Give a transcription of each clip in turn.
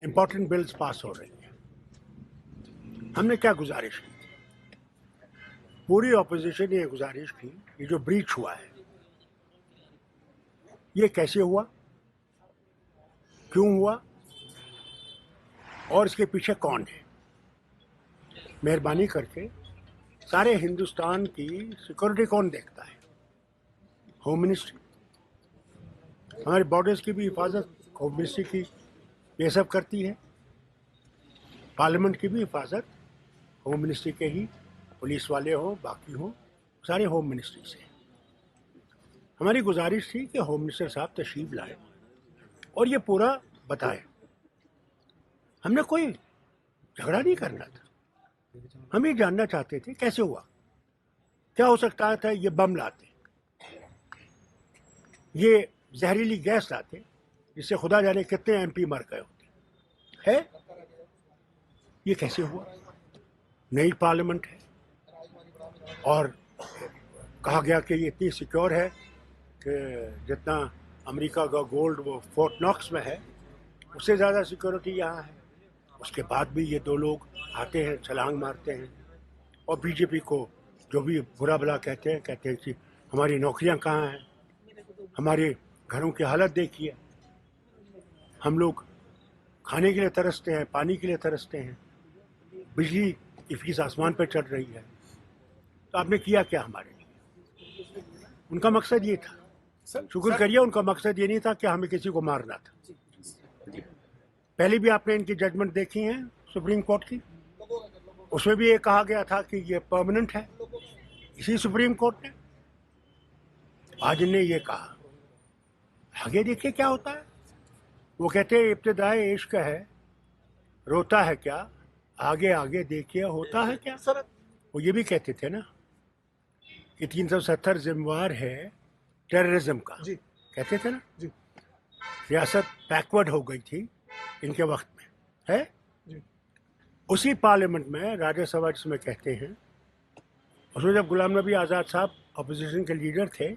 Important bills pass हो रही हैं। हमने क्या गुजारिश की? पूरी ऑपोजिशन ने गुजारिश की, ये जो ब्रीच हुआ है ये कैसे हुआ, क्यों हुआ और इसके पीछे कौन है। मेहरबानी करके सारे हिंदुस्तान की सिक्योरिटी कौन देखता है? Home ministry. हमारे बॉर्डर्स की भी हिफाजत होम मिनिस्ट्री की ये सब करती है। पार्लियामेंट की भी हिफाजत होम मिनिस्ट्री के ही, पुलिस वाले हो बाकी हो, सारे होम मिनिस्ट्री से। हमारी गुजारिश थी कि होम मिनिस्टर साहब तशरीफ लाए और ये पूरा बताएं। हमने कोई झगड़ा नहीं करना था, हम ये जानना चाहते थे कैसे हुआ, क्या हो सकता था। ये बम लाते, ये जहरीली गैस लाते जिससे खुदा जाने कितने एमपी मर गए होते है। ये कैसे हुआ? नई पार्लियामेंट है और कहा गया कि ये इतनी सिक्योर है कि जितना अमेरिका का गोल्ड वो फोर्ट नॉक्स में है उससे ज़्यादा सिक्योरिटी यहाँ है। उसके बाद भी ये दो लोग आते हैं, छलांग मारते हैं और बीजेपी को जो भी बुरा भला कहते हैं कि हमारी नौकरियां कहाँ हैं, हमारे घरों की हालत देखिए, हम लोग खाने के लिए तरसते हैं, पानी के लिए तरसते हैं, बिजली की फीस आसमान पर चढ़ रही है। तो आपने किया क्या हमारे लिए? उनका मकसद ये था, शुक्र करिए उनका मकसद ये नहीं था कि हमें किसी को मारना था। पहले भी आपने इनकी जजमेंट देखी है सुप्रीम कोर्ट की, उसमें भी ये कहा गया था कि ये परमानेंट है। इसी सुप्रीम कोर्ट ने आज ने ये कहा। आगे देखिए क्या होता है। वो कहते हैं इब्तिदाए इश्क है, रोता है क्या, आगे आगे देखिए होता है क्या। सर वो ये भी कहते थे ना कि 370 जिम्मेवार है टेररिज्म का जी। कहते थे ना जी। रियासत बैकवर्ड हो गई थी इनके वक्त में है जी। उसी पार्लियामेंट में राज्यसभा जिसमें कहते हैं, उसमें जब गुलाम नबी आज़ाद साहब अपोजिशन के लीडर थे,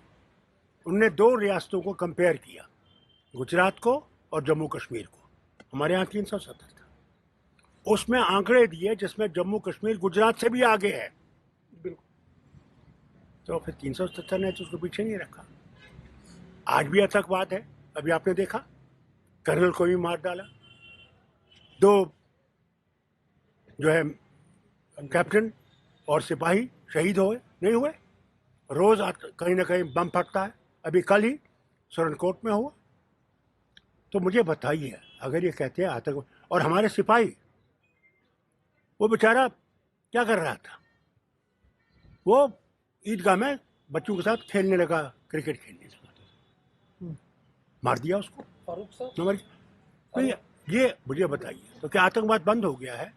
उनने दो रियासतों को कंपेयर किया, गुजरात को और जम्मू कश्मीर को। हमारे यहाँ 370 था, उसमें आंकड़े दिए जिसमें जम्मू कश्मीर गुजरात से भी आगे है। तो फिर 370 ने तो उसको पीछे नहीं रखा। आज भी आतंकवाद है, अभी आपने देखा कर्नल को भी मार डाला, दो जो है कैप्टन और सिपाही शहीद हुए, नहीं हुए? रोज कहीं ना कहीं बम फटता है, अभी कल ही सुरनकोट में हुआ। तो मुझे बताइए, अगर ये कहते हैं आतंक, और हमारे सिपाही वो बेचारा क्या कर रहा था, वो ईदगाह में बच्चों के साथ खेलने लगा, क्रिकेट खेलने लगा, मार दिया उसको फारूक साहब। तो ये मुझे बताइए, तो क्या आतंकवाद बंद हो गया है?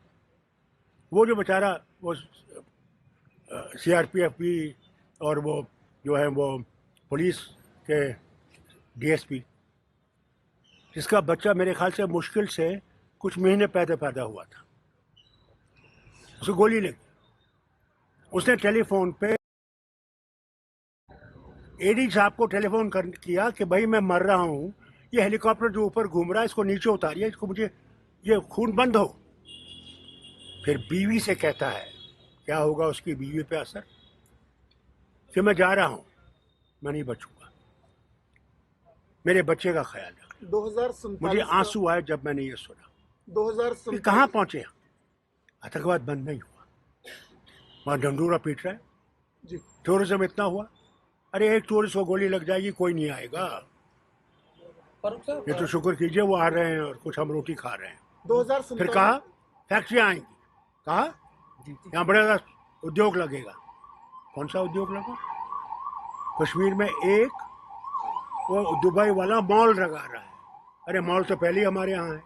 वो जो बेचारा वो सीआरपीएफ भी और वो जो है वो पुलिस के डीएसपी, जिसका बच्चा मेरे ख्याल से मुश्किल से कुछ महीने पैदा हुआ था, उसे गोली लगी, उसने टेलीफोन पे एडी साहब को टेलीफोन किया कि भाई मैं मर रहा हूँ, ये हेलीकॉप्टर जो ऊपर घूम रहा है इसको नीचे उतारिए, इसको मुझे ये खून बंद हो। फिर बीवी से कहता है, क्या होगा उसकी बीवी पे असर, कि मैं जा रहा हूँ, मैं नहीं बचूंगा, मेरे बच्चे का ख्याल रख। 2047 मुझे आंसू आए जब मैंने ये सुना। 2047 कहाँ पहुंचे? आतंकवाद बंद नहीं हुआ, वहां डंडूरा पीट रहा है जी। टूरिज्म इतना हुआ, अरे एक टूरिस्ट को गोली लग जाएगी, कोई नहीं आएगा। ये तो शुक्र कीजिए वो आ रहे हैं और कुछ हम रोटी खा रहे हैं। 2047 फिर कहा फैक्ट्रियां आएंगी, कहा यहाँ बड़ा उद्योग लगेगा। कौन सा उद्योग लगा? कश्मीर में एक वो दुबई वाला मॉल लगा रहा है। अरे मॉल तो पहले ही हमारे यहाँ है,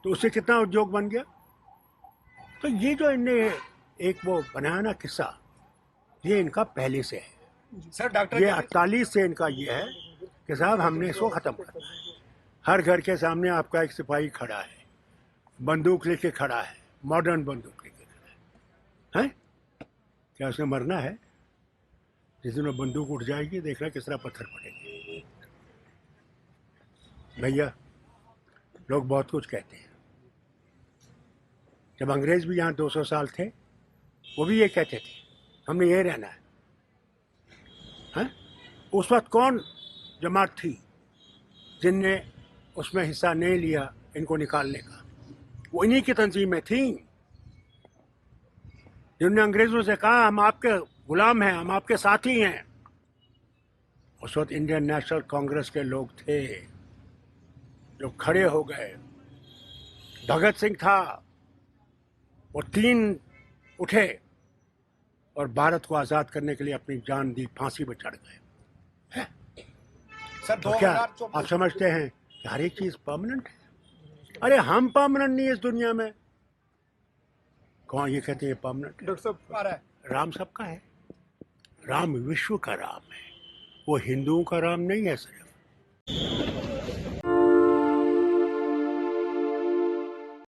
तो उससे कितना उद्योग बन गया। तो ये जो इनने एक वो बनाया ना किस्सा, ये इनका पहले से है सर। डॉक्टर ये 48 से इनका ये है कि साहब हमने इसको खत्म कर दिया। हर घर के सामने आपका एक सिपाही खड़ा है, बंदूक लेके खड़ा है, मॉडर्न बंदूक लेके खड़ा है। क्या उसने मरना है? जिस दिन बंदूक उठ जाएगी देखना किस तरह पत्थर पड़ेंगे। भैया लोग बहुत कुछ कहते हैं। जब अंग्रेज भी यहाँ 200 साल थे, वो भी ये कहते थे हमने ये रहना है। हैं? उस वक्त कौन जमात थी जिनने उसमें हिस्सा नहीं लिया इनको निकालने का? वो इन्हीं की तंजीमें थी जिन्होंने अंग्रेजों से कहा हम आपके गुलाम हैं, हम आपके साथी हैं। उस वक्त इंडियन नेशनल कांग्रेस के लोग थे जो खड़े हो गए। भगत सिंह था, वो 3 उठे और भारत को आजाद करने के लिए अपनी जान दी, फांसी पर चढ़ गए। सर तो क्या आप समझते हैं कि हर एक चीज परमानेंट है? अरे हम परमानेंट नहीं है इस दुनिया में। कौन ये कहते हैं परमानेंट? डॉक्टर साहब आ रहा है। राम सबका है, राम विश्व का राम है, वो हिंदुओं का राम नहीं है सिर्फ।